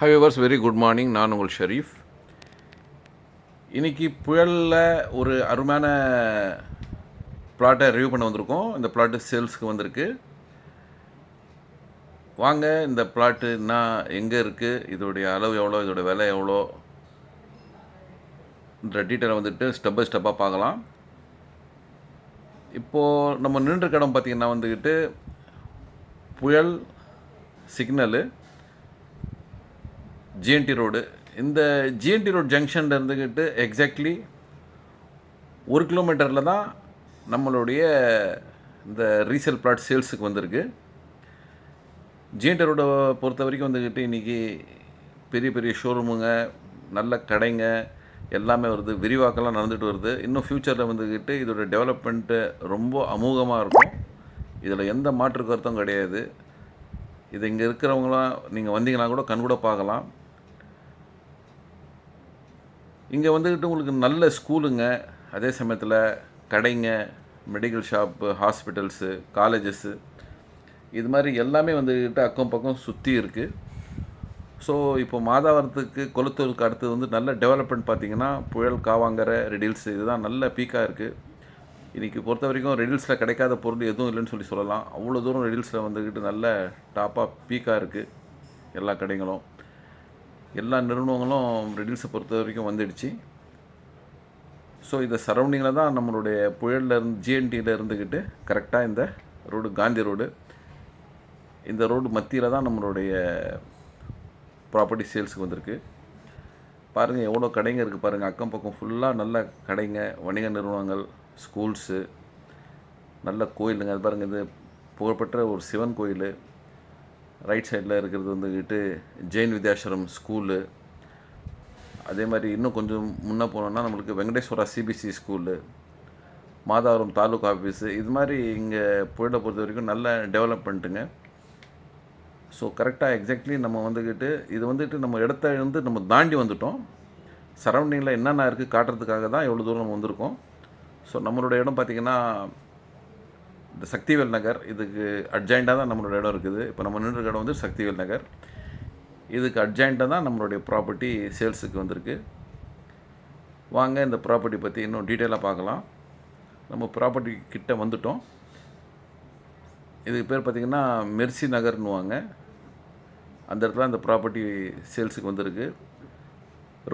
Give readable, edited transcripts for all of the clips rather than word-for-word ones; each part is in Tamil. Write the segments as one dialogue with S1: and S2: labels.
S1: High viewers, very good morning. நான் உங்கள் ஷரீஃப். இன்றைக்கி புயலில் ஒரு அருமையான பிளாட்டை ரிவ்யூ பண்ண வந்திருக்கோம். இந்த பிளாட்டு சேல்ஸுக்கு வந்திருக்கு. வாங்க, இந்த பிளாட்டு எங்கே இருக்குது, இதோடைய அளவு எவ்வளோ, இதோட விலை எவ்வளோ, இந்த டீட்டெயிலை வந்துட்டு ஸ்டெப் பை ஸ்டெப்பாக பார்க்கலாம். இப்போது நம்ம நின்று இடம் பார்த்திங்கன்னா வந்துக்கிட்டு புயல் சிக்னலு ஜிஎன்டி ரோடு. இந்த ஜிஎன்டி ரோடு ஜங்ஷனில் இருந்துக்கிட்டு எக்ஸாக்ட்லி 1 கிலோமீட்டரில் தான் நம்மளுடைய இந்த ரீசேல் பிளாட் சேல்ஸுக்கு வந்திருக்கு. ஜிஎன்டி ரோடை பொறுத்த வரைக்கும் வந்துக்கிட்டு இன்றைக்கி பெரிய பெரிய ஷோரூமுங்க, நல்ல கடைங்க எல்லாமே வருது, விரிவாக்கெல்லாம் நடந்துட்டு வருது. இன்னும் ஃப்யூச்சரில் வந்துக்கிட்டு இதோட டெவலப்மெண்ட்டு ரொம்ப அமோகமாக இருக்கும். இதில் எந்த மாற்று கருத்தும் கிடையாது. இது இங்கே இருக்கிறவங்களாம் நீங்கள் வந்தீங்கன்னா கூட கண் கூட பார்க்கலாம். இங்கே வந்துக்கிட்டு உங்களுக்கு நல்ல ஸ்கூலுங்க, அதே சமயத்தில் கடைங்க, மெடிக்கல் ஷாப்பு, ஹாஸ்பிட்டல்ஸு, காலேஜஸ்ஸு, இது மாதிரி எல்லாமே வந்துக்கிட்டு அக்கம் பக்கம் சுற்றி இருக்குது. ஸோ இப்போ மாதாவரத்துக்கு கொளத்தூருக்கு அடுத்தது வந்து நல்ல டெவலப்மெண்ட் பார்த்திங்கன்னா புயல், காவாங்கரை, ரெடில்ஸ் இதுதான் நல்ல பீக்காக இருக்குது. இன்றைக்கி பொறுத்த வரைக்கும் ரெடில்ஸில் கிடைக்காத பொருள் எதுவும் இல்லைன்னு சொல்லலாம். அவ்வளோ தூரம் ரெடில்ஸில் வந்துக்கிட்டு நல்ல டாப்பாக பீக்காக இருக்குது. எல்லா கடைகளும், எல்லா நிறுவனங்களும் ரெடில்ஸை பொறுத்த வரைக்கும் வந்துடுச்சு. ஸோ இந்த சரௌண்டிங்கில் தான் நம்மளுடைய புயலில் ஜிஎன்டியில் இருந்துக்கிட்டு கரெக்டாக இந்த ரோடு காந்தி ரோடு, இந்த ரோடு மத்தியில் தான் நம்மளுடைய ப்ராப்பர்ட்டி சேல்ஸுக்கு வந்திருக்கு. பாருங்கள் எவ்வளோ கடைங்க இருக்குது பாருங்கள். அக்கம் பக்கம் ஃபுல்லாக நல்ல கடைங்க, வணிக நிறுவனங்கள், ஸ்கூல்ஸு, நல்ல கோயிலுங்க. அது பாருங்கள், இது புகழ்பெற்ற ஒரு சிவன் கோயில். ரைட் சைடில் இருக்கிறது வந்துக்கிட்டு ஜெயின் வித்யாஸ்வரம் ஸ்கூலு. அதே மாதிரி இன்னும் கொஞ்சம் முன்னே போனோன்னா நம்மளுக்கு Venkateswara CBC school, Madhavaram taluka office, இது மாதிரி இங்கே புயலை பொறுத்த வரைக்கும் நல்ல டெவலப்மெண்ட்டுங்க. ஸோ கரெக்டாக எக்ஸாக்ட்லி நம்ம வந்துக்கிட்டு இது வந்துட்டு நம்ம இடத்த நம்ம தாண்டி வந்துட்டோம். சரௌண்டிங்கில் என்னென்ன இருக்குது காட்டுறதுக்காக தான் எவ்வளோ தூரம் நம்ம வந்திருக்கோம். ஸோ நம்மளோட இடம் பார்த்திங்கன்னா இந்த சக்திவேல் நகர், இதுக்கு அட்ஜாயிண்டாக தான் நம்மளோட இடம் இருக்குது. இப்போ நம்ம நின்று இடம் வந்து சக்திவேல் நகர், இதுக்கு அட்ஜாயிண்டாக தான் நம்மளுடைய ப்ராப்பர்ட்டி சேல்ஸுக்கு வந்திருக்கு. வாங்க இந்த ப்ராப்பர்ட்டி பற்றி இன்னும் டீட்டெயிலாக பார்க்கலாம். நம்ம ப்ராப்பர்ட்டி கிட்ட வந்துட்டோம். இதுக்கு பேர் பார்த்திங்கன்னா மெர்சி நகர்னுவாங்க. அந்த இடத்துல அந்த ப்ராப்பர்ட்டி சேல்ஸுக்கு வந்திருக்கு.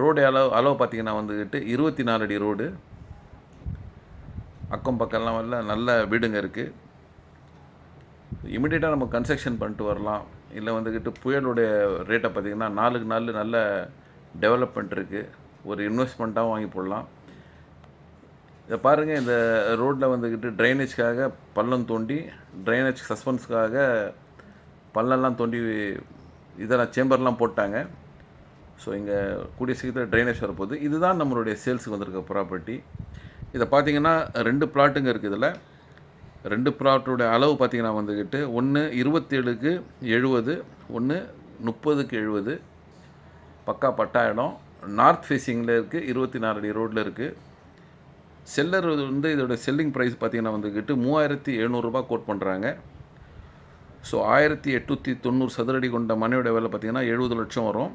S1: ரோடு அளவு பார்த்திங்கன்னா வந்துக்கிட்டு 24 அடி ரோடு. அக்கம் பக்கம்லாம் நல்ல வீடுங்க இருக்குது. இமிடியேட்டாக நம்ம கன்ஸ்ட்ரக்ஷன் பண்ணிட்டு வரலாம். இல்லை வந்துக்கிட்டு புயலுடைய ரேட்டை பார்த்திங்கன்னா நாளுக்கு நாள் நல்ல டெவலப்மெண்ட் இருக்குது. ஒரு இன்வெஸ்ட்மெண்ட்டாகவும் வாங்கி போடலாம். இதை பாருங்கள், இந்த ரோட்டில் வந்துக்கிட்டு ட்ரைனேஜ்க்காக பள்ளம் தோண்டி, ட்ரைனேஜ் சஸ்பென்ஸ்க்காக பள்ளம்லாம் தோண்டி இதெல்லாம் சேம்பர்லாம் போட்டாங்க. ஸோ இங்கே கூடிய சீக்கிரத்தில் ட்ரைனேஜ் வரப்போகுது. இதுதான் நம்மளுடைய சேல்ஸுக்கு வந்திருக்க ப்ராப்பர்ட்டி. இதை பார்த்திங்கன்னா 2 பிளாட்டுங்க இருக்குது. இதில் 2 பிளாட்டோடைய அளவு பார்த்திங்கன்னா வந்துக்கிட்டு ஒன்று 27க்கு 70, ஒன்று 30க்கு 70. பக்கா பட்டா இடம். நார்த் ஃபேஸிங்கில் இருக்குது, 24 அடி ரோட்டில் இருக்குது. செல்லர் வந்து இதோட செல்லிங் ப்ரைஸ் பார்த்திங்கன்னா வந்துக்கிட்டு 3700 ரூபா கோட் பண்ணுறாங்க. ஸோ 1890 சதுரடி கொண்ட மனையோட விலை பார்த்திங்கன்னா 70 லட்சம் வரும்.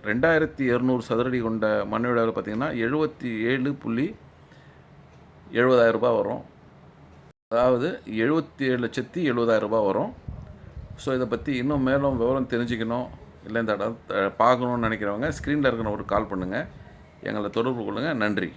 S1: 2200 சதுரடி கொண்ட மனையோட விலை பார்த்திங்கன்னா 77,70,000 ரூபா வரும். அதாவது 77,70,000 ரூபா வரும். ஸோ இதை பற்றி இன்னும் மேலும் விவரம் தெரிஞ்சுக்கணும், இல்லை இந்த இடம் பார்க்கணுன்னு நினைக்கிறவங்க ஸ்க்ரீனில் இருக்கிற ஒரு கால் பண்ணுங்கள், எங்களை தொடர்பு கொள்ளுங்கள். நன்றி.